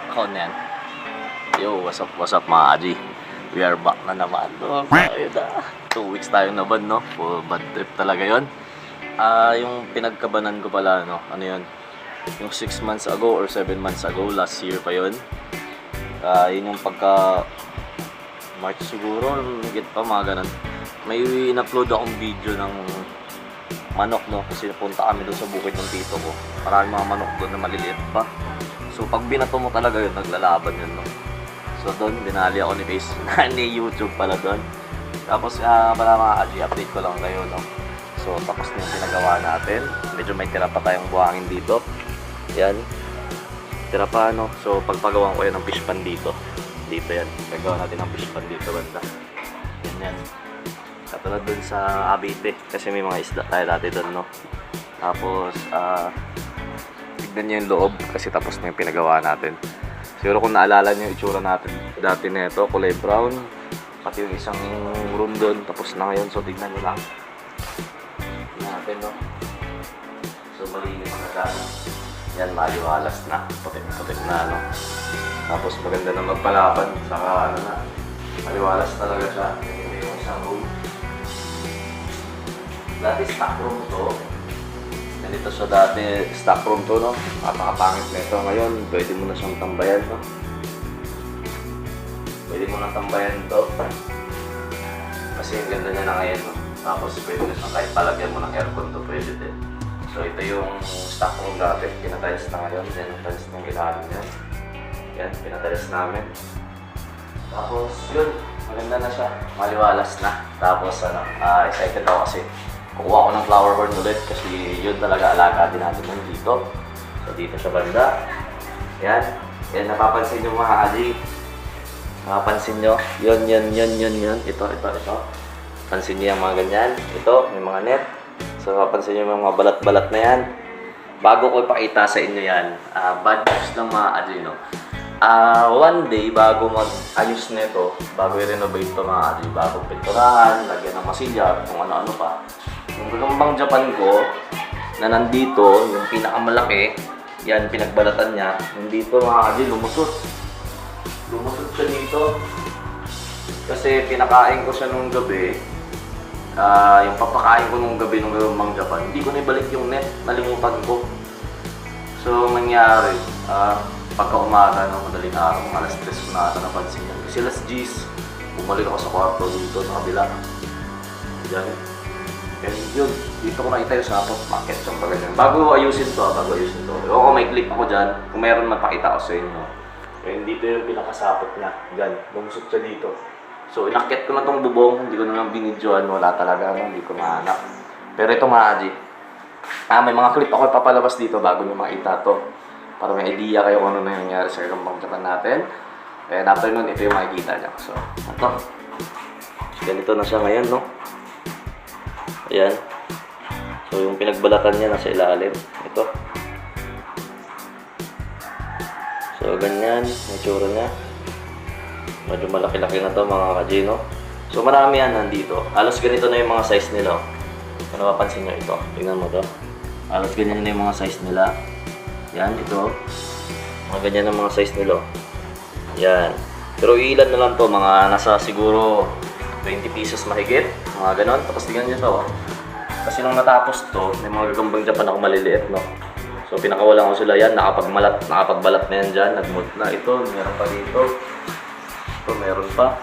Account na yan. Yo, what's up mga Aji? We are back na naman. Oh, ayun na. 2 weeks tayong naban, no? Full bad trip talaga yon. Yung pinagkabanan ko pala, no? Ano yun? Yung 6 months ago or 7 months ago, last year pa yun. Yun yung pagka March siguro, higit pa mga ganun. May in-upload akong video ng manok, no? Kasi napunta kami doon sa bukid ng tito ko. Maraming mga manok doon na maliliit pa. So pag binato mo talaga yun, naglalaban yun, no? So doon, binali ako ni Face ni YouTube pala doon. Tapos pala mga Aji, update ko lang kayo, no? So tapos na yung pinagawa natin. Medyo may tira pa tayong buhangin dito. Yan. Tira pa, no? So pagpagawa ko yan ng fish pan dito. Dito yan. Paggawa natin ng fish pan dito, banda. Yan. Katulad dun sa Abite. Kasi may mga isda tayo dati dun, no? Tapos, tignan nyo yung loob. Kasi tapos na yung pinagawa natin. Siguro kung naalala nyo yung itsura natin dati na ito, kulay brown. Pati yung isang room dun. Tapos na ngayon. So, tignan nyo lang. Tignan natin, no? So, malinis na dati. Yan, maliwalas na. Putik na, no? Tapos maganda na magpalaban. Saka, ano na, maliwalas talaga siya. Ito yung isang room. Dati stock room to. Ganito siya dati, stock room to, no? Napakapangit na ito. Ngayon, pwede mo na siyang tambayan, no? Pwede mo na tambayan to. Kasi ang ganda niya na ngayon, no? Tapos pwede na siyang kahit palagyan mo ng aircon to, pwede din. So ito yung stock room dati. Pinatiles na ngayon. Yan ang tiles ng ilalim niya. Yan, pinatiles namin. Tapos yun, maganda na siya. Maliwalas na. Tapos ano, excited ako kasi kukuha ko ng flower horn ulit kasi yun talaga alaga din natin nun dito. So dito sa banda. Yan. Yan, napapansin nyo mga Aji. Napapansin nyo. Yun. Ito. Pansin nyo yung mga ganyan. Ito, may mga net. So napapansin nyo yung mga balat-balat na yan. Bago ko ipakita sa inyo yan, bad news ng mga Aji, no? One day, bago mag-ayos nito, bago i-renovate ito mga Aji, bago pinturahan, lagyan ng masilya, kung ano-ano pa. Yung gagambang Japan ko, na nandito, yung pinakamalaki, yan, pinagbalatan niya, nandito mga Aji, lumusot. Lumusot siya dito. Kasi pinakain ko siya nung gabi, yung papakain ko nung gabi nung gagambang Japan, hindi ko na ibalik yung net, nalimutan ko. So, nangyari, pagka umaga, no, madaling araw, mga alas 3 ko na ata napansin yan. Kasi alas 10, bumalik ako sa kwarto dito sa kabila. Yan. And yun, dito ko nakita yung sapot, market siyang ganyan. Bago ayusin to. O may clip ako dyan, kung meron mapakita ko sa inyo. And dito yung pinakasapot niya. Yan, lumusot siya dito. So, inakyat ko na tong bubong, hindi ko na lang binidyoan, wala talaga, no? Hindi ko mahanap. Pero ito mga Aji, may mga clip ako ipapalabas dito bago nyo makita to. Para may idea kayo kung ano na nangyari sa gagambang Japan natin. And after nun, ito yung makikita nyo. So, ito. Ganito na siya ngayon, no? Ayan. So, yung pinagbalatan niya nasa ilalim. Ito. So, ganyan. May tsura niya. Medyo malaki-laki na to mga kajino. So, marami yan nandito. Halos ganito na yung mga size nila. Kung napapansin nyo ito. Tingnan mo to. Halos ganyan na yung mga size nila. Yan, ito. Mga ganyan ang mga size nila. Yan. Pero ilan na lang to, mga nasa siguro 20 pieces mahigit. Mga ganon. Tapos tingnan nyo to. Kasi nung natapos to, may mga gagambang Japan ako maliliit, no? So pinakawalan ko sila yan. Nakapagbalat na yan dyan. Nag-mold na. Ito, meron pa dito. Ito, meron pa.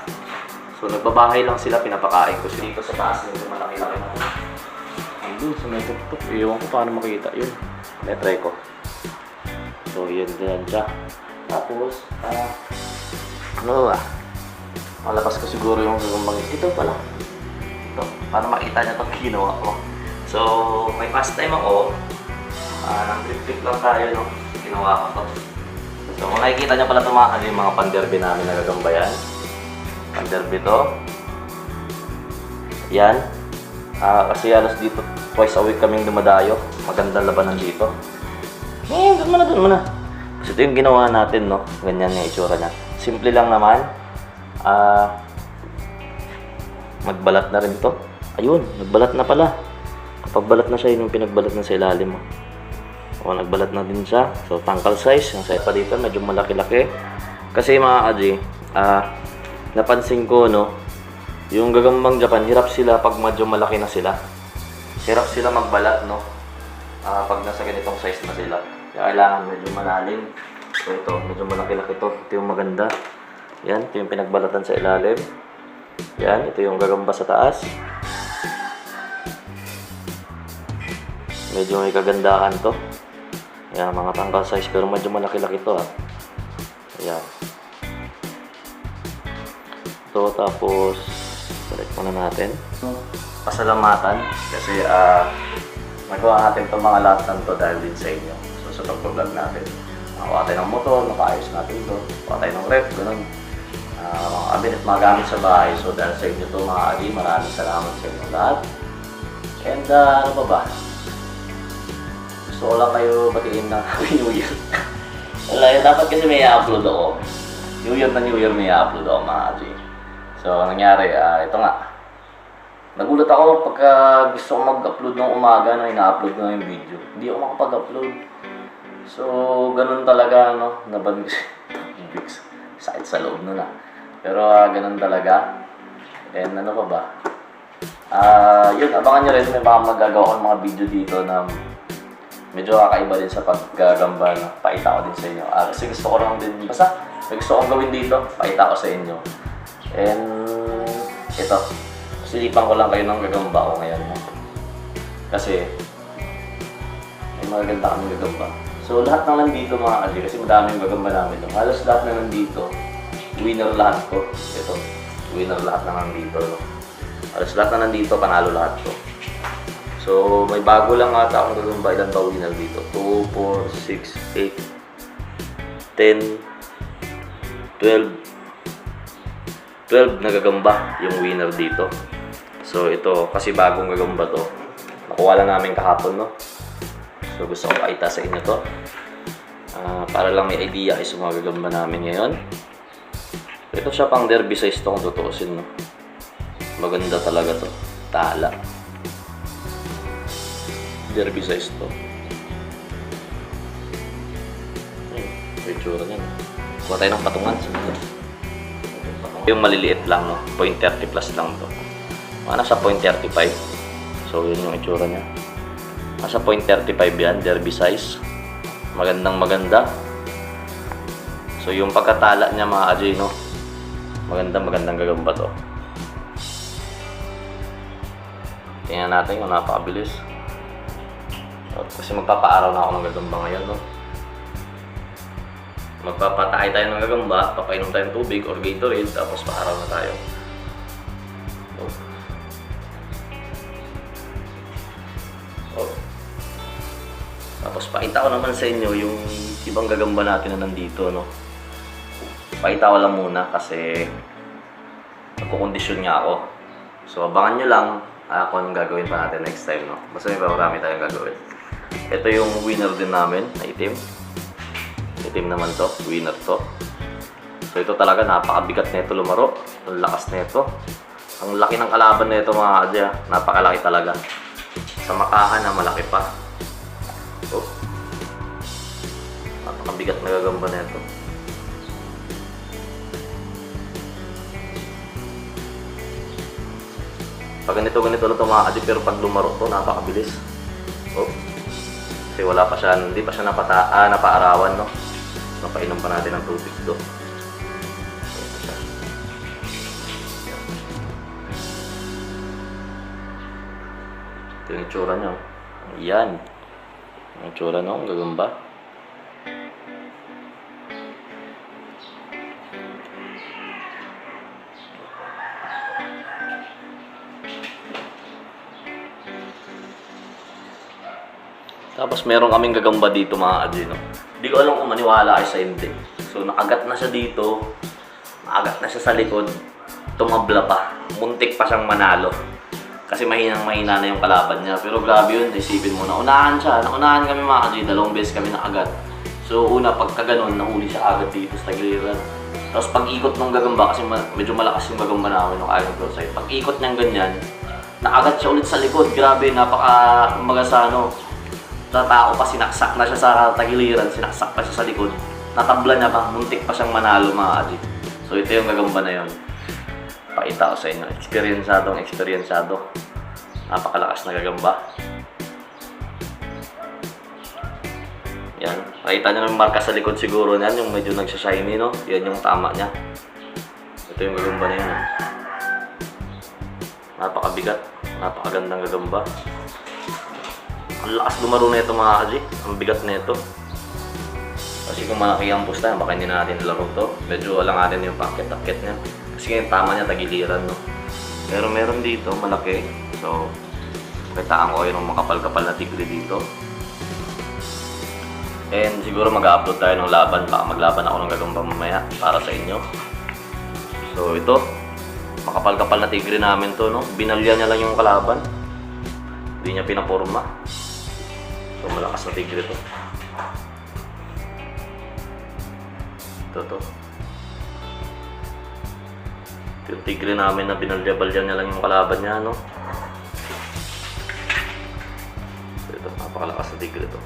So nagbabahay lang sila. Pinapakain ko sila dito sa taas. Nito malaki-laki na. Andun, sa may tuktok. Iwan ko paano makita yun. May-try ko. So, yun siya. Tapos, malabas ko siguro yung gagambang ito pala. Ito, para makita niya itong ginawa ko. So, may pastime ako. Nang trip-trip lang tayo, no? Ginawa ko to. So, kung nakikita niya pala tumakan yung mga panderby namin na gagambayan. Panderby to. Yan. Kasi halos dito, twice a week kaming dumadayo. Magandang labanan dito. Doon mo na. Kasi ito yung ginawa natin, no? Ganyan yung itsura niya. Simple lang naman. Magbalat na rin to. Ayun, nagbalat na pala. Kapag balat na siya, yun yung pinagbalat na sa ilalim mo. O, nagbalat na din siya. So, tangkal size. Yung size pa dito, medyo malaki-laki. Kasi mga kaji, napansin ko, no, yung gagambang Japan, hirap sila pag medyo malaki na sila. Hirap sila magbalat, no, pag nasa ganitong size na sila. Kaya kailangan medyo malalim. So, ito, medyo malaki-laki to. Ito yung maganda. Yan, ito yung pinagbalatan sa ilalim. Yan, ito yung gagamba sa taas. Medyo may kagandahan to. Ayan, mga tangkal size pero medyo malaki-laki to, Ayan. Ito, tapos balik muna natin. Pasalamatan kasi nagawa natin itong mga lahat ng to dahil din sa inyo. So, sa pag-vlog natin, makakuha tayo ng motor, makaayos natin ito, makakuha tayo ng rep, gano'n. Mga gamit sa bahay. So, dahil sa inyo to mga adi, maraming salamat sa inyo lahat. And ano pa ba? Gusto ko lang kayo batiin ng Happy New Year. Wala yun, dapat kasi may i-upload ako. New Year may i-upload ako mga adi. So, nangyari, ito nga. Nagulat ako pagka gusto ko mag-upload ng umaga na ina-upload ko na yung video. Hindi ako makapag-upload. So, ganun talaga, no? Naban kasi. Sakit sa loob nun, Pero, ganun talaga. And ano pa ba? Yun, abangan nyo rin. May mga magagawa ko ng mga video dito na medyo kakaiba din sa paggagamba. No? Paita ko din sa inyo. Kasi gusto ko lang din, basta may gusto kong gawin dito, paita ko sa inyo. And, ito. Silipan ko lang kayo ng gagamba ko ngayon. No? Kasi, may magaganda kami gagamba. So, lahat na nandito mga kasi madaming gagamba namin. No? Halos lahat na nandito, winner lahat ko. Ito, winner lahat na nandito. No? Halos lahat na nandito, panalo lahat ko. So, may bago lang ata akong gagamba. Ilan ba winner dito? 2, 4, 6, 8, 10, 12. 12 na gagamba yung winner dito. So, ito, kasi bagong gagamba to. Nakuha lang namin kahapon, no? So, gusto ko paita sa inyo to. Para lang may idea ay sa mga gagamba namin ngayon. Ito siya pang derby size to kung tutuusin, no? Maganda talaga to. Tala. Derby size to. May tsura niyan. Kuha tayo ng patungan. Yung maliliit lang, no? 0.30 plus lang to. Nasa 0.35. So, yun yung itsura niya. Nasa 0.35 yan, derby size. Magandang maganda. So, yung pagkatala niya mga ajay, no? Magandang gagamba to. Tingnan natin kung napakabilis. Kasi magpapaaraw na ako ng gagamba ngayon, no? Magpapatay tayo ng gagamba, papainom tayo ng tubig or Gatorade, tapos paaraw na tayo. Tapos pakita ko naman sa inyo yung ibang gagamba natin na nandito, no? Pakita ko lang muna kasi nagkukondisyon nga ako. So abangan nyo lang kung anong gagawin pa natin next time, no? Basta may marami tayong gagawin. Ito yung winner din namin na itim. Itim naman to, winner to. So ito talaga napakabigat nito lumaro. Ang lakas nito. Ang laki ng kalaban nito mga adya. Napakalaki talaga. Sa makahan na malaki pa. Oh. Napakabigat na gagamba nito. Pag ganito lang ito mga adya, pero pag lumaro to napakabilis. Oh. Kasi wala pa siya, hindi pa siya napaarawan, no? Napainom pa natin ng tubig do. Ito yung itsura niya. Ayan. Ang itsura no, ang gagamba. Tapos meron kaming gagamba dito mga adyo, no? Hindi ko alam kung maniwala kayo sa hindi. So nakagat na siya dito, nakagat na siya sa likod, tumabla pa. Muntik pa siyang manalo. Kasi mahina na yung kalaban niya. Pero grabe yun, isipin mo, naunahan siya. Naunahan kami mga adyo, dalawang beses kami nakagat. So una, pagka ganun, nahuli siya agad dito sa tagiliran. Tapos pag-ikot ng gagamba, kasi medyo malakas yung gagamba namin nung ayaw ko side. Pag-ikot niyang ganyan, nakagat siya ulit sa likod. Grabe, kumbaga sa ano. na tao pa, sinaksak na siya sa tagiliran, sinaksak pa siya sa likod. Natabla niya pa, muntik pa siyang manalo mga kaji. So ito yung gagamba na yun. Pakita ko sa inyo, eksperyensado. Napakalakas na gagamba. Yan, nakita niyo yung marka sa likod siguro niyan, yung medyo nagsashiny, no? Yan yung tama niya. Ito yung gagamba na yun. Napakabigat, napakagandang gagamba. Ang lakas lumaro na ito mga kaji, ang bigat na ito. Kasi kung malaki ang pusta, baka hindi na natin nilaro ito. Medyo alang natin yung packet-packet niya. Kasi yung tama niya, tagiliran, no? Pero meron dito, malaki. So, kitaan ko yung makapal-kapal na tigre dito. And siguro mag-upload tayo ng laban. Baka maglaban ako ng gagamba mamaya para sa inyo. So, ito. Makapal-kapal na tigre namin to, no? Binalya niya lang yung kalaban. Hindi niya pinaporma. So, malakas na tigre to. Ito. Yung tigre namin na binalya-balya niya lang yung kalaban niya, no? So, ito, napakalakas na tigre to.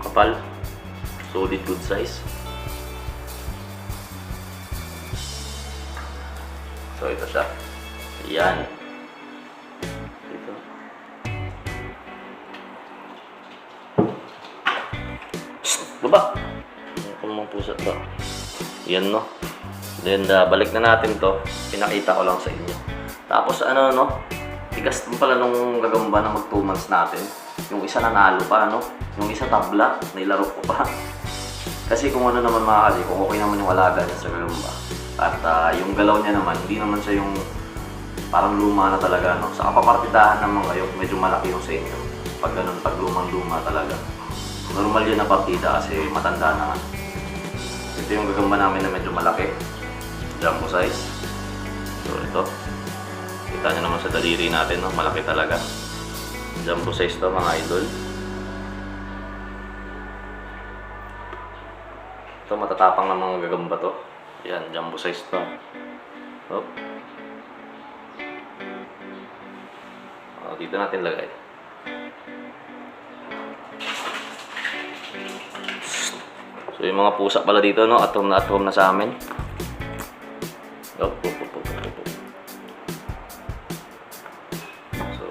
Kapal. Solid, good size. So, ito siya. Ayan. Ito. Baba! Ano mga pusat ba? Yan, no? Then, balik na natin to. Pinakita ko lang sa inyo. Tapos, ano, no? Tigas din pala nung gagamba na mag 2 months natin. Yung isa nanalo pa, no? Yung isa tabla, nailaro ko pa. Kasi kung ano naman mga kasi, kung okay naman yung alaga niya sa gagamba. At yung galaw niya naman, hindi naman siya yung parang luma na talaga, no? Sa kapapartidahan naman kayo, medyo malaki yung sa inyo. Pag ganun, pag lumang-luma talaga. Normal yun na partida kasi matanda na nga. Ito yung gagamba namin na medyo malaki. Jumbo size. So ito. Kita nyo naman sa daliri natin, no? Malaki talaga. Jumbo size to mga idol. Ito matatapang ng mga gagamba to. Yan, jumbo size to. Hop. Dito natin lagay. So yung mga pusa pala dito, no? Atom na sa amin. So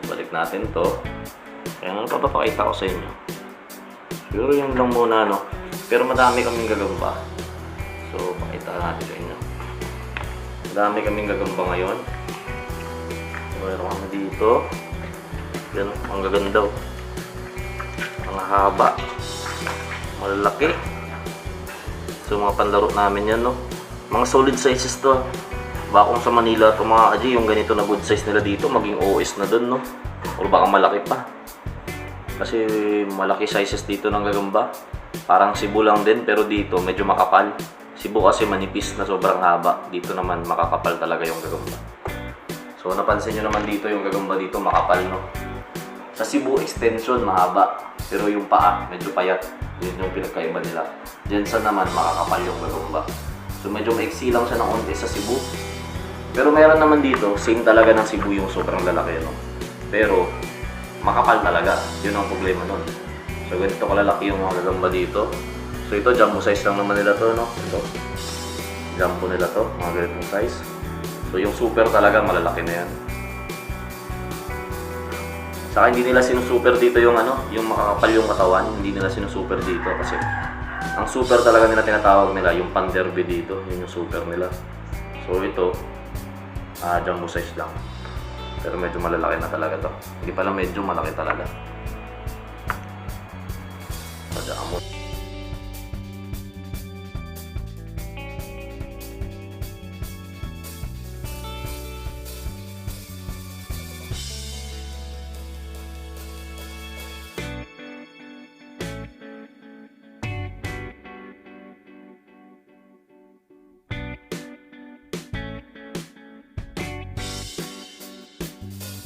balik natin to. Kaya ano papapakita ko sa inyo. Siguro yun lang muna, no? Pero madami kaming gagamba. So pakita natin sa inyo. Madami kaming gagamba ngayon. Meron kami dito. Yan, ang gaganda. Ang haba. Malalaki. So mga panlaro namin yan, no? Mga solid sizes to. Baka kung sa Manila to mga kaji, yung ganito na good size nila dito, maging OS na dun, no? O baka malaki pa. Kasi malaki sizes dito ng gagamba. Parang Cebu lang din, pero dito medyo makapal. Cebu kasi manipis na sobrang haba. Dito naman makakapal talaga yung gagamba. So napansin nyo naman dito yung gagamba dito makapal, no? Sa Cebu extension mahaba, pero yung paa medyo payat. Yun yung pinagkaiba nila. Jensen naman makakapal yung gagamba. So medyo maiksi lang siya ng onte sa Cebu. Pero meron naman dito, same talaga ng Cebu yung sobrang lalaki, no? Pero makapal talaga. Yun ang problema nun. So ganito kalalaki yung mga gagamba dito. So ito jumbo size lang naman nila to, no? Ito. Jumbo nila to, mga ganitong size. So yung super talaga malalaki na yan. Saka hindi nila sinusuper dito yung ano, yung makakapal yung katawan, hindi nila sinusuper dito kasi ang super talaga nila tinatawag nila, yung pan-derby dito, yun yung super nila. So ito, jumbo size lang. Pero medyo malalaki na talaga to. Hindi pala medyo malaki talaga. Jumbo.